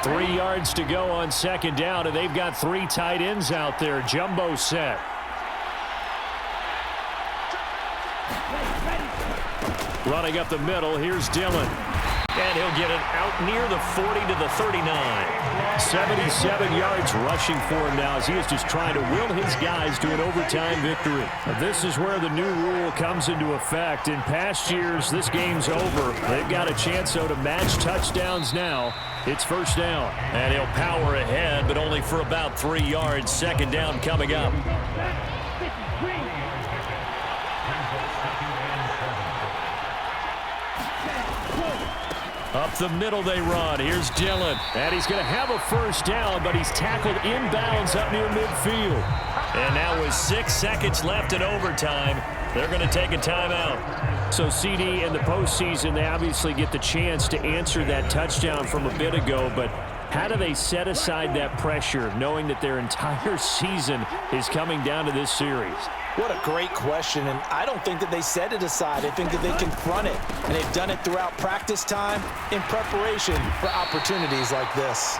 3 yards to go on second down, and they've got 3 tight ends out there. Jumbo set. Running up the middle, here's Dillon. And he'll get it out near the 40 to the 39. 77 yards rushing for him now as he is just trying to will his guys to an overtime victory. This is where the new rule comes into effect. In past years, this game's over. They've got a chance, though, to match touchdowns now. It's first down. And he'll power ahead, but only for about 3 yards. Second down coming up. Up the middle they run. Here's Dillon. And he's going to have a first down, but he's tackled inbounds up near midfield. And now with 6 seconds left in overtime, they're going to take a timeout. So CD in the postseason, they obviously get the chance to answer that touchdown from a bit ago, but how do they set aside that pressure knowing that their entire season is coming down to this series? What a great question, and I don't think that they set it aside. I think that they confront it, and they've done it throughout practice time in preparation for opportunities like this.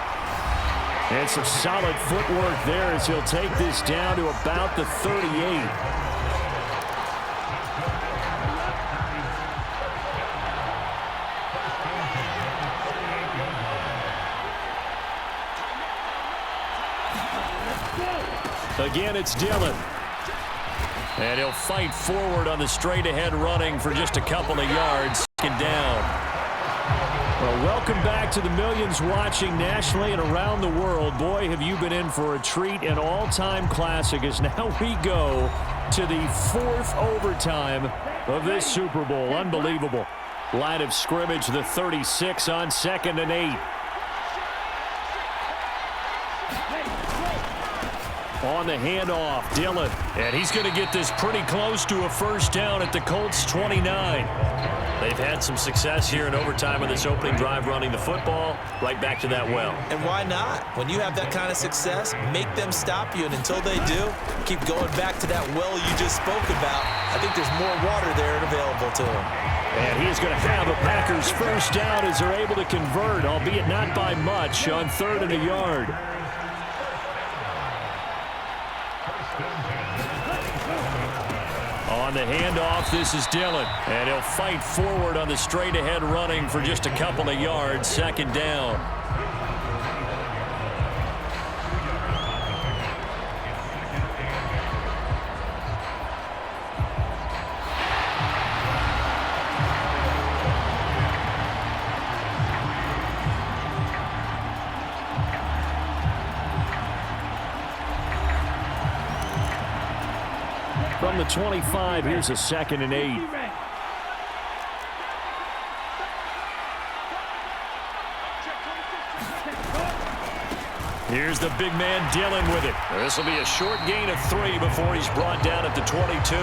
And some solid footwork there as he'll take this down to about the 38. Again, it's Dillon. And he'll fight forward on the straight-ahead running for just a couple of yards. Second down. Well, welcome back to the millions watching nationally and around the world. Boy, have you been in for a treat, an all-time classic as now we go to the 4th overtime of this Super Bowl. Unbelievable. Line of scrimmage, the 36 on 2nd and 8. On the handoff, Dillon. And he's going to get this pretty close to a first down at the Colts 29. They've had some success here in overtime on this opening drive running the football. Right back to that well. And why not? When you have that kind of success, make them stop you. And until they do, keep going back to that well you just spoke about. I think there's more water there and available to him. And he is going to have a Packers first down as they're able to convert, albeit not by much, on 3rd and a yard. On the handoff, this is Dillon. And he'll fight forward on the straight-ahead running for just a couple of yards. Second down. From the 25, here's a 2nd and 8. Here's the big man Dillon with it. This will be a short gain of 3 before he's brought down at the 22.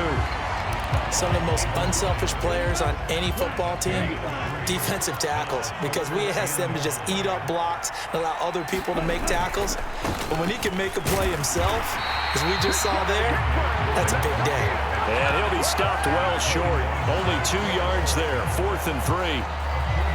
Some of the most unselfish players on any football team, defensive tackles, because we ask them to just eat up blocks and allow other people to make tackles. But when he can make a play himself, as we just saw there, that's a big day. And he'll be stopped well short. Only 2 yards there, 4th and 3.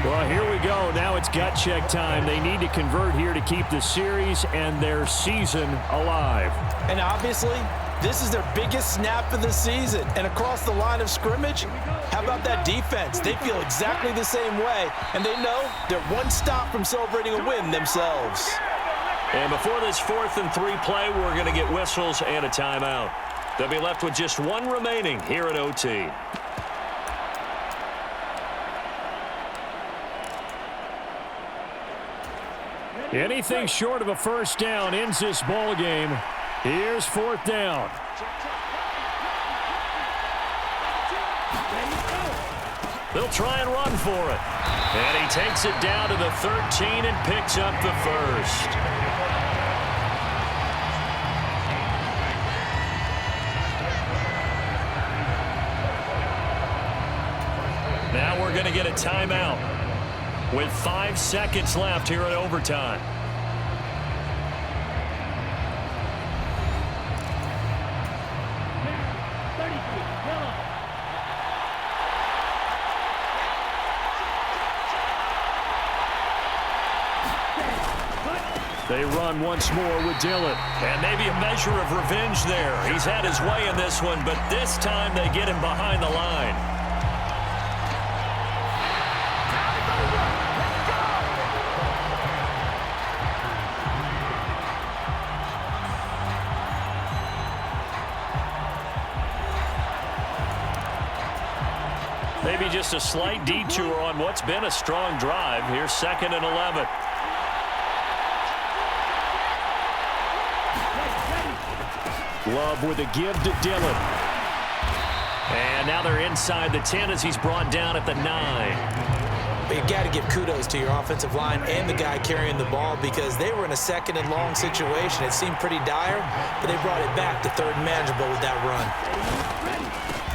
Well, here we go. Now it's gut check time. They need to convert here to keep the series and their season alive. And obviously, this is their biggest snap of the season. And across the line of scrimmage, how about that defense? They feel exactly the same way, and they know they're one stop from celebrating a win themselves. And before this 4th and 3 play, we're going to get whistles and a timeout. They'll be left with just 1 remaining here at OT. Anything short of a first down ends this ball game. Here's 4th down. They'll try and run for it. And he takes it down to the 13 and picks up the first. Now we're going to get a timeout with 5 seconds left here in overtime. They run once more with Dillon. And maybe a measure of revenge there. He's had his way in this one, but this time they get him behind the line. Maybe just a slight detour on what's been a strong drive. Here's 2nd and 11. Love with a give to Dillon. And now they're inside the 10 as he's brought down at the 9. But you got to give kudos to your offensive line and the guy carrying the ball because they were in a 2nd and long situation. It seemed pretty dire, but they brought it back to 3rd and manageable with that run.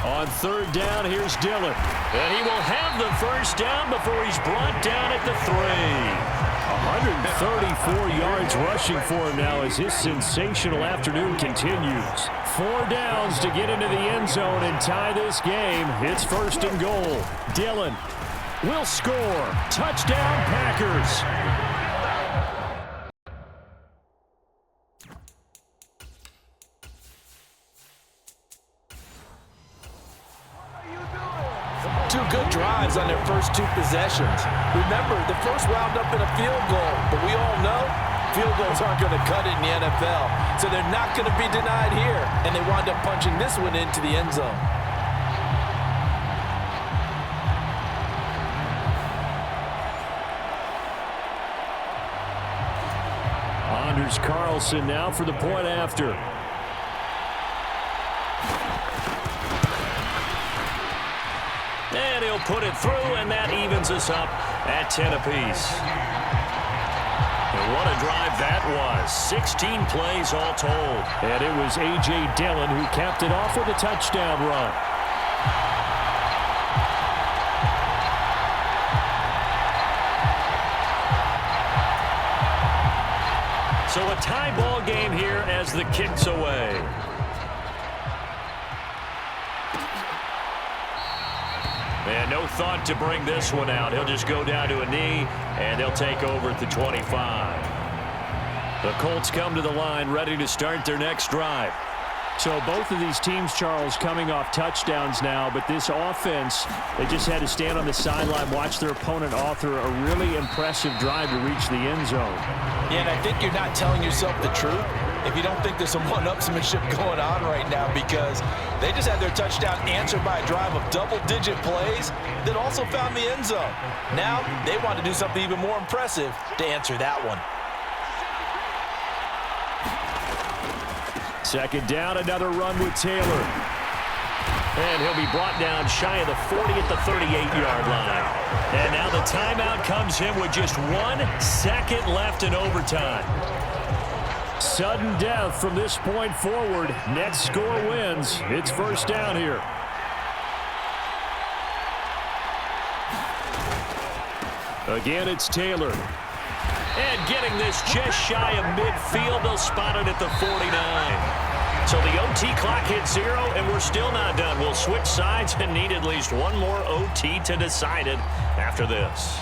On 3rd down, here's Dillon. And he will have the 1st down before he's brought down at the 3. 134 yards rushing for him now as his sensational afternoon continues. 4 downs to get into the end zone and tie this game. It's 1st and goal. Dillon will score. Touchdown, Packers. Two good drives on their first 2 possessions. Remember, the first wound up in a field goal, but we all know field goals aren't going to cut it in the NFL, so they're not going to be denied here, and they wound up punching this one into the end zone. Anders Carlson now for the point after. And he'll put it through, and that evens us up at 10 apiece. And what a drive that was. 16 plays all told. And it was A.J. Dillon who capped it off with a touchdown run. So a tie ball game here as the kick's away. And no thought to bring this one out. He'll just go down to a knee, and they'll take over at the 25. The Colts come to the line, ready to start their next drive. So both of these teams, Charles, coming off touchdowns now, but this offense, they just had to stand on the sideline, watch their opponent author a really impressive drive to reach the end zone. Yeah, and I think you're not telling yourself the truth if you don't think there's some one-upsmanship going on right now, because they just had their touchdown answered by a drive of double-digit plays that also found the end zone. Now they want to do something even more impressive to answer that one. 2nd down, another run with Taylor. And he'll be brought down shy of the 40 at the 38-yard line. And now the timeout comes in with just 1 second left in overtime. Sudden death from this point forward. Next score wins. It's 1st down here. Again, it's Taylor. And getting this just shy of midfield, they'll spot it at the 49. So the OT clock hits 0, and we're still not done. We'll switch sides and need at least one more OT to decide it after this.